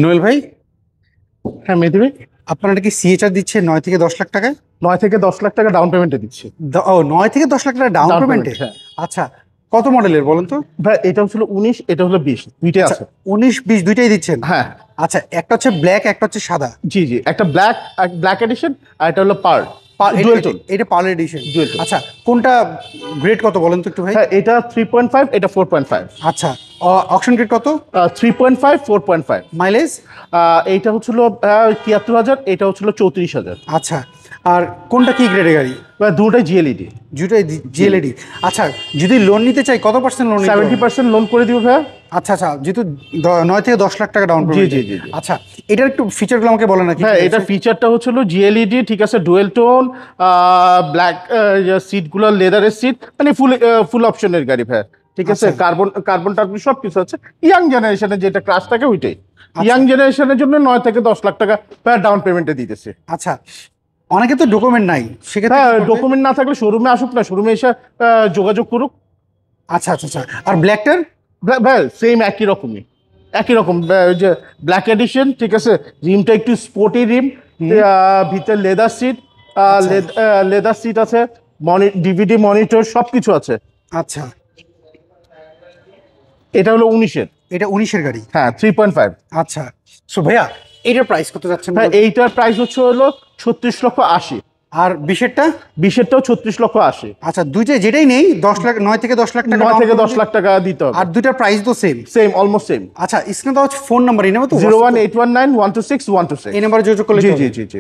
Noel ভাই, হ্যাঁ মেহেদী ভাই, আপনারা কি সিএচআর দিচ্ছে 9 থেকে 10 লাখ টাকায়? 9 থেকে 10 লাখ টাকা ডাউন পেমেন্টে দিচ্ছি। 9 থেকে 10 লাখ টাকা ডাউন Down পেমেন্টে? payment, হ্যাঁ। আচ্ছা, কত মডেলের বলেন তো? ভাই এটা হচ্ছিল 19, এটা হলো 20, দুইটাই আচ্ছা, আছে। 19-20 দুইটাই দিচ্ছেন? হ্যাঁ আচ্ছা, একটা হচ্ছে ব্ল্যাক, একটা হচ্ছে সাদা। জি জি, একটা ব্ল্যাক এডিশন আর এটা হলো পার্ল এটা ডুয়েল টোন। এটা পার্ল এডিশন। Dual tone। আচ্ছা, কোনটা গ্রেড কত বলেন তো একটু ভাই? হ্যাঁ এটা 3.5, এটা 4.5। আচ্ছা, অকশন গ্রেড কত? 3.5, 4.5। মাইলেজ? এইটা হচ্ছিল 73,000, এটা হচ্ছিল 34,000। আচ্ছা, আর কোনটা কি গ্রেডের গাড়ি? দুটোই জিএলইডি। দুটোই জিএলইডি। আচ্ছা, যদি লোন নিতে চাই কত পার্সেন্ট লোন? 70% লোন করে দিব ভাইয়া। আচ্ছা আচ্ছা, যেহেতু 9 থেকে 10 লাখ টাকা ডাউন জি পেমেন্ট। জি জি। আচ্ছা, এটার একটু ফিচারগুলো আমাকে বলেন না কি? হ্যাঁ এটার ফিচারটা হচ্ছিল জিএলইডি, ঠিক আছে, ডুয়েল টোন, ব্ল্যাক সিটগুলো লেদারের সিট, মানে ফুল অপশনের গাড়ি ভাই, ঠিক আছে। আচ্ছা। কার্বন টার্বন সব কিছু আছে। ইয়াং জেনারেশনের যেটা ক্রাশ থাকে ওইটাই। ইয়াং জেনারেশনের জন্য 9 থেকে 10 লাখ টাকা ডাউন পেমেন্টে দিতেছে। আচ্ছা, অনেকে তো ডকুমেন্ট নাই, সেক্ষেত্রে হ্যাঁ কি করবে? ডকুমেন্ট না থাকলে শোরুমে আসুক না, শোরুমে এসে যোগাযোগ করুক। আচ্ছা আচ্ছা আচ্ছা, আর ব্ল্যাকটার? ভাই সেম একই রকমই, একই রকম। ওই যে ব্ল্যাক এডিশন, ঠিক আছে, রিমটা একটু স্পোর্টি রিম, ভিতরে লেদার সিট, লেদার সিট আছে, ডিভিডি মনিটর সব কিছু আছে। আচ্ছা, এটা হলো 19-এর। এটা 19-এর গাড়ি? হ্যাঁ 3.5। আচ্ছা, সো ভাইয়া এটার প্রাইস কত যাচ্ছে? হ্যাঁ এইটার প্রাইস হলো 36,80,000। আর 20-এরটা? 20-এরটাও 36,80,000। আচ্ছা, দুইটাই যেটাই নেই 10 লাখ, 9 থেকে 10 লাখ টাকা 9 down থেকে 10 payment? লাখ টাকা দিতে হবে। আর দুইটার প্রাইস তো সেম? Same, almost same. আচ্ছা, স্ক্রিনে তো হচ্ছে ফোন নাম্বার, এই নাম্বার তো 01819 126 126। এই নাম্বারে যোগাযোগ করলে জি চলবে? জি জি জি।